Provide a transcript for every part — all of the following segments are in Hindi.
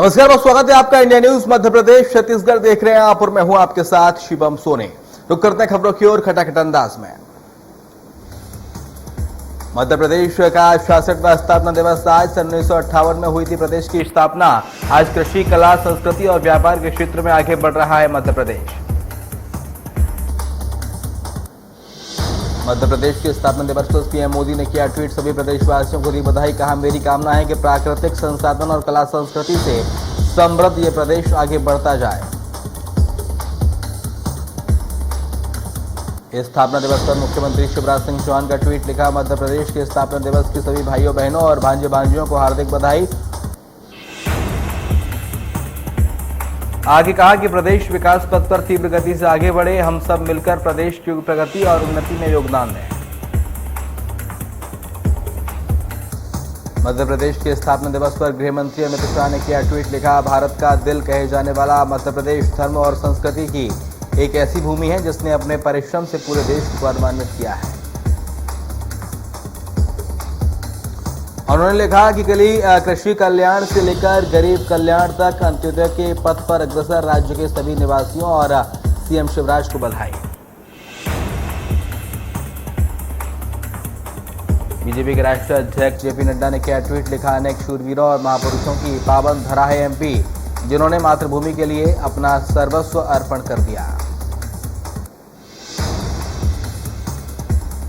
नमस्कार, बहुत स्वागत है आपका इंडिया न्यूज मध्य प्रदेश छत्तीसगढ़ देख रहे हैं आप और मैं हूं आपके साथ शिवम सोनी। रुक करते हैं खबरों की ओर खटाखट अंदाज में। मध्य प्रदेश का 66वां स्थापना दिवस आज 1958 में हुई थी। प्रदेश की स्थापना आज कृषि, कला, संस्कृति और व्यापार के क्षेत्र में आगे बढ़ रहा है मध्य प्रदेश। मध्य प्रदेश के स्थापना दिवस पर पीएम मोदी ने किया ट्वीट, सभी प्रदेशवासियों को दी बधाई। कहा, मेरी कामना है कि प्राकृतिक संसाधन और कला संस्कृति से समृद्ध ये प्रदेश आगे बढ़ता जाए। इस स्थापना दिवस पर मुख्यमंत्री शिवराज सिंह चौहान का ट्वीट लिखा, मध्य प्रदेश के स्थापना दिवस की सभी भाइयों बहनों और भांजे भांजियों को हार्दिक बधाई। आगे कहा कि प्रदेश विकास पथ पर तीव्र गति से आगे बढ़े, हम सब मिलकर प्रदेश की प्रगति और उन्नति में योगदान दें। मध्य प्रदेश के स्थापना दिवस पर गृह मंत्री अमित शाह ने किया ट्वीट, लिखा, भारत का दिल कहे जाने वाला मध्य प्रदेश धर्म और संस्कृति की एक ऐसी भूमि है जिसने अपने परिश्रम से पूरे देश को गौरवान्वित किया है। उन्होंने लिखा कि कृषि कल्याण से लेकर गरीब कल्याण तक अंत्योदय के पथ पर अग्रसर राज्य के सभी निवासियों और सीएम शिवराज को बधाई। बीजेपी के राष्ट्रीय अध्यक्ष जेपी नड्डा ने किया ट्वीट, लिखा, अनेक शूरवीरों और महापुरुषों की पावन धरा है एमपी, जिन्होंने मातृभूमि के लिए अपना सर्वस्व अर्पण कर दिया।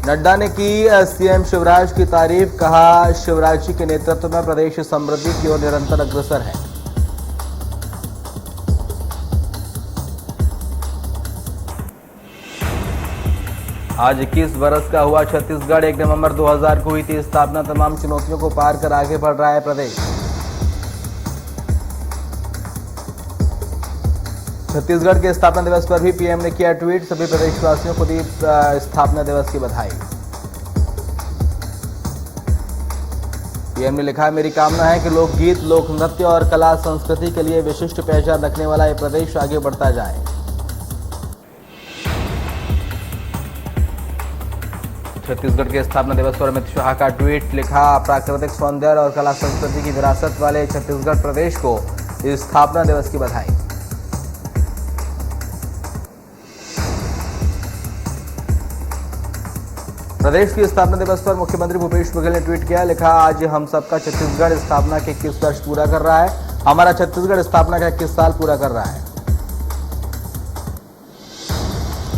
नड्डा ने की सीएम शिवराज की तारीफ, कहा, शिवराज जी के नेतृत्व में प्रदेश समृद्धि की ओर निरंतर अग्रसर है। आज 21 वर्ष का हुआ छत्तीसगढ़। 1 नवंबर 2000 को हुई थी स्थापना। तमाम चुनौतियों को पार कर आगे बढ़ रहा है प्रदेश। छत्तीसगढ़ के स्थापना दिवस पर भी पीएम ने किया ट्वीट, सभी प्रदेशवासियों को दी स्थापना दिवस की बधाई। पीएम ने लिखा, मेरी कामना है कि लोकगीत, लोक नृत्य और कला संस्कृति के लिए विशिष्ट पहचान रखने वाला यह प्रदेश आगे बढ़ता जाए। छत्तीसगढ़ के स्थापना दिवस पर अमित शाह का ट्वीट, लिखा, प्राकृतिक सौंदर्य और कला संस्कृति की विरासत वाले छत्तीसगढ़ प्रदेश को इस स्थापना दिवस की बधाई। प्रदेश की स्थापना दिवस पर मुख्यमंत्री भूपेश बघेल ने ट्वीट किया, लिखा, आज हम सबका छत्तीसगढ़ स्थापना के 21 वर्ष पूरा कर रहा है। हमारा छत्तीसगढ़ स्थापना का 21 साल पूरा कर रहा है।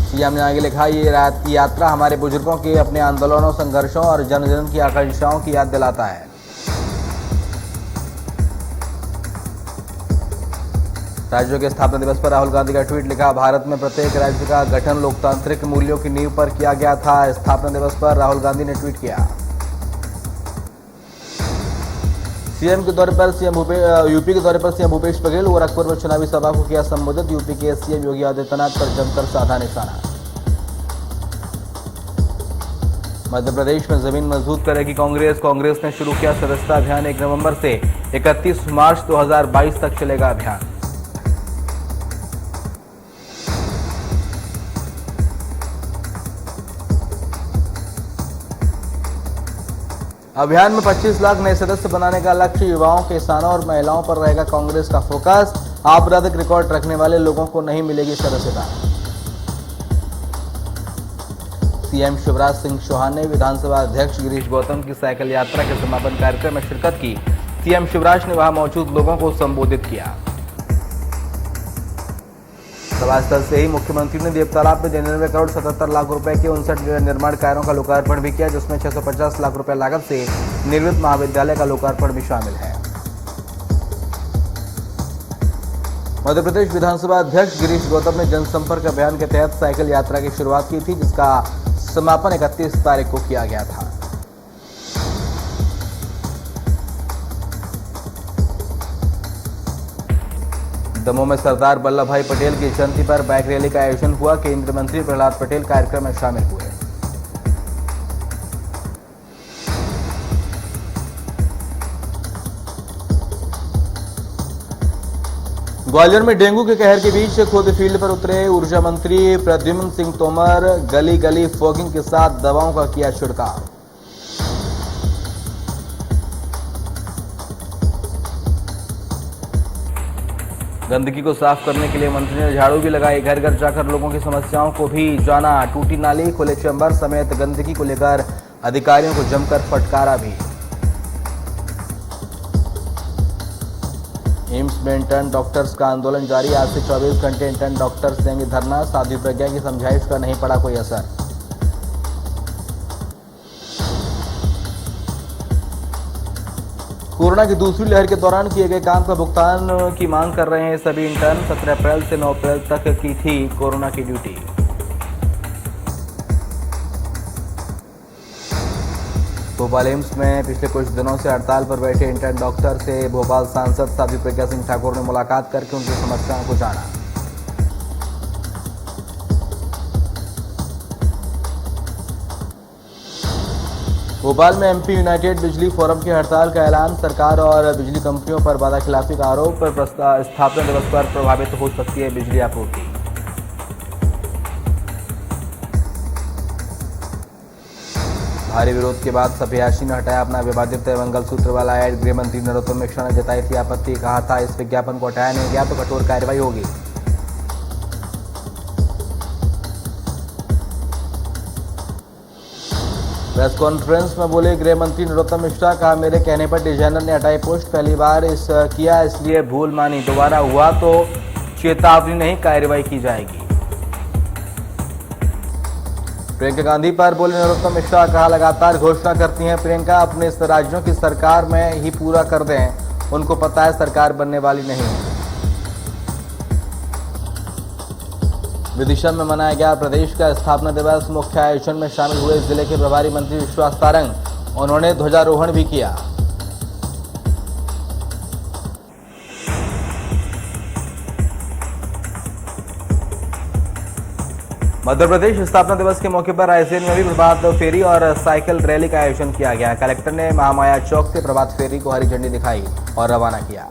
सीएम ने आगे लिखा, ये यात्रा हमारे बुजुर्गों के अपने आंदोलनों, संघर्षों और जन जन की आकांक्षाओं की याद दिलाता है। राज्यों के स्थापना दिवस पर राहुल गांधी का ट्वीट, लिखा, भारत में प्रत्येक राज्य का गठन लोकतांत्रिक मूल्यों की नींव पर किया गया था। स्थापना दिवस पर राहुल गांधी ने ट्वीट किया। सीएम के दौरे पर यूपी के दौरे पर सीएम भूपेश बघेल गोरखपुर में चुनावी सभा को किया संबोधित। यूपी के सीएम योगी आदित्यनाथ पर जमकर साधा निशाना। मध्य प्रदेश में जमीन मजबूत करेगी कांग्रेस ने शुरू किया सदस्यता अभियान। 1 नवंबर से 31 मार्च 2022 तक चलेगा अभियान। अभियान में 25 लाख नए सदस्य बनाने का लक्ष्य। युवाओं, किसानों और महिलाओं पर रहेगा कांग्रेस का फोकस। आपराधिक रिकॉर्ड रखने वाले लोगों को नहीं मिलेगी सदस्यता। सीएम शिवराज सिंह चौहान ने विधानसभा अध्यक्ष गिरीश गौतम की साइकिल यात्रा के समापन कार्यक्रम में शिरकत की। सीएम शिवराज ने वहां मौजूद लोगों को संबोधित किया। सभा स्थल से ही मुख्यमंत्री ने देवतालाब में 99 करोड़ 77 लाख रुपए के 59 निर्माण कार्यों का लोकार्पण भी किया, जिसमें 650 लाख रुपए लागत से निर्मित महाविद्यालय का लोकार्पण भी शामिल है। मध्य प्रदेश विधानसभा अध्यक्ष गिरीश गौतम ने जनसंपर्क अभियान के तहत साइकिल यात्रा की शुरुआत की थी, जिसका समापन 31 तारीख को किया गया था। दमोह में सरदार वल्लभ भाई पटेल की जयंती पर बाइक रैली का आयोजन हुआ। केंद्रीय मंत्री प्रहलाद पटेल कार्यक्रम में शामिल हुए। ग्वालियर में डेंगू के कहर के बीच खुद फील्ड पर उतरे ऊर्जा मंत्री प्रद्युम्न सिंह तोमर। गली गली फॉगिंग के साथ दवाओं का किया छिड़काव। गंदगी को साफ करने के लिए मंत्री ने झाड़ू भी लगाई। घर घर जाकर लोगों की समस्याओं को भी जाना। टूटी नाली, खुले चैम्बर समेत गंदगी को लेकर अधिकारियों को जमकर फटकारा भी। एम्स में इंटर्न डॉक्टर्स का आंदोलन जारी। आज से 24 घंटे इंटर्न डॉक्टर्स देंगे धरना। साध्वी प्रज्ञा की समझाइश का नहीं पड़ा कोई असर। कोरोना की दूसरी लहर के दौरान किए गए काम का भुगतान की मांग कर रहे हैं सभी इंटर्न। 17 अप्रैल से 9 अप्रैल तक की थी कोरोना की ड्यूटी। भोपाल एम्स में पिछले कुछ दिनों से हड़ताल पर बैठे इंटर्न डॉक्टर से भोपाल सांसद साध्वी प्रज्ञा सिंह ठाकुर ने मुलाकात करके उनकी समस्याओं को जाना। भोपाल में एमपी यूनाइटेड बिजली फोरम की हड़ताल का ऐलान। सरकार और बिजली कंपनियों पर वादाखिलाफी का आरोप। स्थापना दिवस पर प्रभावित हो सकती है बिजली आपूर्ति। भारी विरोध के बाद सभ्यासी ने हटाया अपना विवादित मंगलसूत्र वाला ऐड। गृह मंत्री नरोत्तम मिश्रा ने जताई थी आपत्ति। कहा था इस विज्ञापन को हटाया नहीं गया तो कठोर कार्रवाई होगी। प्रेस कॉन्फ्रेंस में बोले गृह मंत्री नरोत्तम मिश्रा। कहा मेरे कहने पर डिजाइनर ने हटाई पोस्ट। पहली बार किया इसलिए भूल मानी। दोबारा हुआ तो चेतावनी नहीं, कार्रवाई की जाएगी। प्रियंका गांधी पर बोले नरोत्तम मिश्रा। कहा लगातार घोषणा करती हैं प्रियंका, अपने राज्यों की सरकार में ही पूरा कर दें। उनको पता है सरकार बनने वाली नहीं है। विदिशा में मनाया गया प्रदेश का स्थापना दिवस। मुख्य आयोजन में शामिल हुए जिले के प्रभारी मंत्री विश्वास सारंग। उन्होंने ध्वजारोहण भी किया। मध्य प्रदेश स्थापना दिवस के मौके पर रायसेन में भी प्रभात फेरी और साइकिल रैली का आयोजन किया गया। कलेक्टर ने महामाया चौक से प्रभात फेरी को हरी झंडी दिखाई और रवाना किया।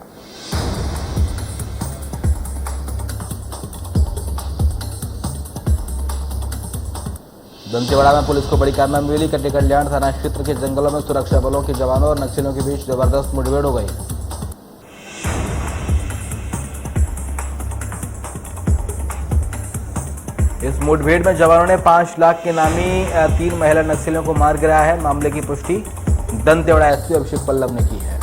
दंतेवाड़ा में पुलिस को बड़ी कामयाबी मिली। कटे कल्याण थाना क्षेत्र के जंगलों में सुरक्षा बलों के जवानों और नक्सलियों के बीच जबरदस्त मुठभेड़ हो गई। इस मुठभेड़ में जवानों ने 5 लाख के नामी 3 महिला नक्सलियों को मार गिराया है। मामले की पुष्टि दंतेवाड़ा एसपी अभिषेक पल्लव ने की है।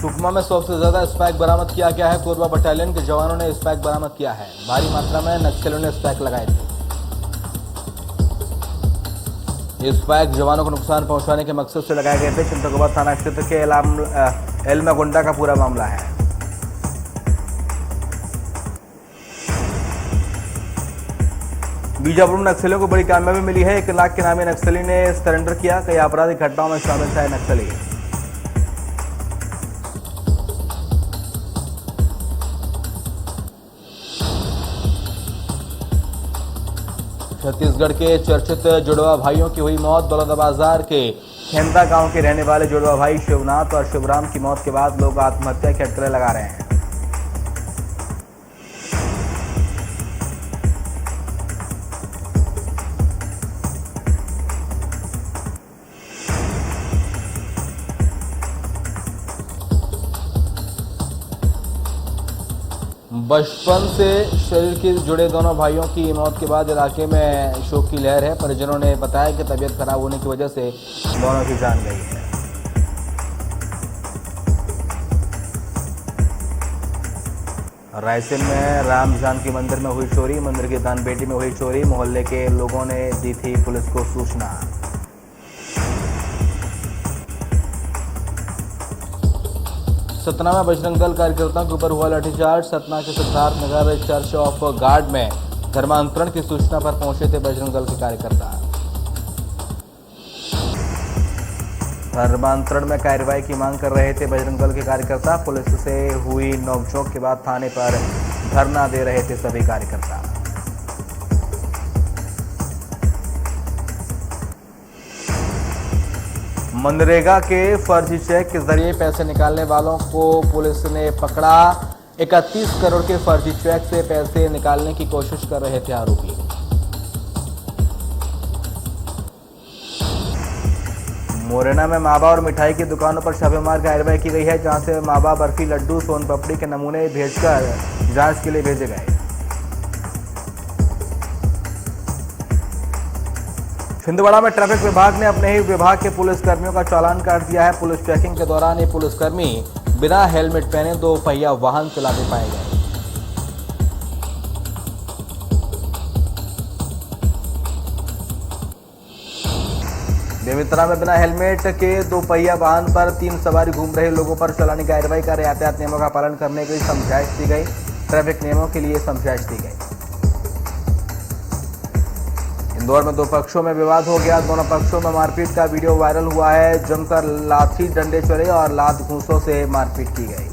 सुकमा में 100 से ज्यादा स्पैक बरामद किया गया है। कोरबा बटालियन के जवानों ने स्पैक बरामद किया है। भारी मात्रा में नक्सलियों ने स्पैक लगाए थे। स्पैक जवानों को नुकसान पहुंचाने के मकसद से लगाए गए थे। चिंतकोबाद थाना क्षेत्र के एलमागुंडा का पूरा मामला है। बीजापुर में नक्सलियों को बड़ी कामयाबी मिली है। 1 लाख के नामी नक्सली ने सरेंडर किया। कई आपराधिक घटनाओं में शामिल था नक्सली। छत्तीसगढ़ के चर्चित जुड़वा भाइयों की हुई मौत। बलौदाबाजार के खेंदा गांव के रहने वाले जुड़वा भाई शिवनाथ और शिवराम की मौत के बाद लोग आत्महत्या के अटकलें लगा रहे हैं। बचपन से शरीर के जुड़े दोनों भाइयों की मौत के बाद इलाके में शोक की लहर है। परिजनों ने बताया कि तबीयत खराब होने की वजह से दोनों की जान गई है। रायसेन में राम जानकी मंदिर में हुई चोरी। मंदिर की दानपेटी में हुई चोरी। मोहल्ले के लोगों ने दी थी पुलिस को सूचना। सतना में बजरंग दल कार्यकर्ताओं के ऊपर हुआ लाठीचार्ज। सतना के Siddharth Nagar church of guard में धर्मांतरण की सूचना पर पहुंचे थे बजरंग दल के कार्यकर्ता। धर्मांतरण में कार्रवाई की मांग कर रहे थे बजरंग दल के कार्यकर्ता। पुलिस से हुई नोकझोंक के बाद थाने पर धरना दे रहे थे सभी कार्यकर्ता। मनरेगा के फर्जी चेक के जरिए पैसे निकालने वालों को पुलिस ने पकड़ा। 31 करोड़ के फर्जी चेक से पैसे निकालने की कोशिश कर रहे थे आरोपी। मुरैना में मावा और मिठाई की दुकानों पर छापेमार कार्रवाई की गई है, जहां से मावा, बर्फी, लड्डू, सोन पापड़ी के नमूने भेजकर जांच के लिए भेजे गए। छिंदवाड़ा में ट्रैफिक विभाग ने अपने ही विभाग के पुलिस कर्मियों का चालान काट दिया है। पुलिस चेकिंग के दौरान ये पुलिसकर्मी बिना हेलमेट पहने 2 पहिया वाहन चलाते पाए गए। बेमित्रा में बिना हेलमेट के 2 पहिया वाहन पर 3 सवारी घूम रहे लोगों पर चालानी कार्रवाई कर यातायात नियमों का पालन करने के लिए समझाइश दी गई। ट्रैफिक नियमों के लिए समझाइश दी गई। इंदौर में 2 पक्षों में विवाद हो गया। दोनों पक्षों में मारपीट का वीडियो वायरल हुआ है। जमकर लाठी डंडे चले और लात घूंसों से मारपीट की गई।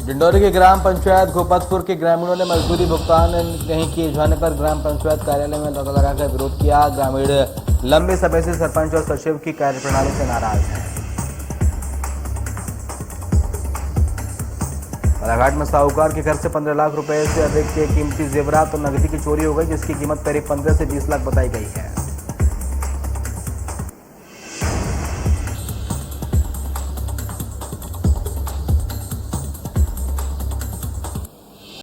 डिंडोरी के ग्राम पंचायत गोपतपुर के ग्रामीणों ने मजदूरी भुगतान नहीं किए जाने पर ग्राम पंचायत कार्यालय में ताला लगाकर विरोध किया। ग्रामीण लंबे समय से सरपंच और सचिव की कार्यप्रणाली से नाराज हैं। बालाघाट में साहूकार के घर से 15 लाख रुपए से अधिक के कीमती जेवरात और नकदी की चोरी हो गई, जिसकी कीमत करीब 15 से 20 लाख बताई गई है।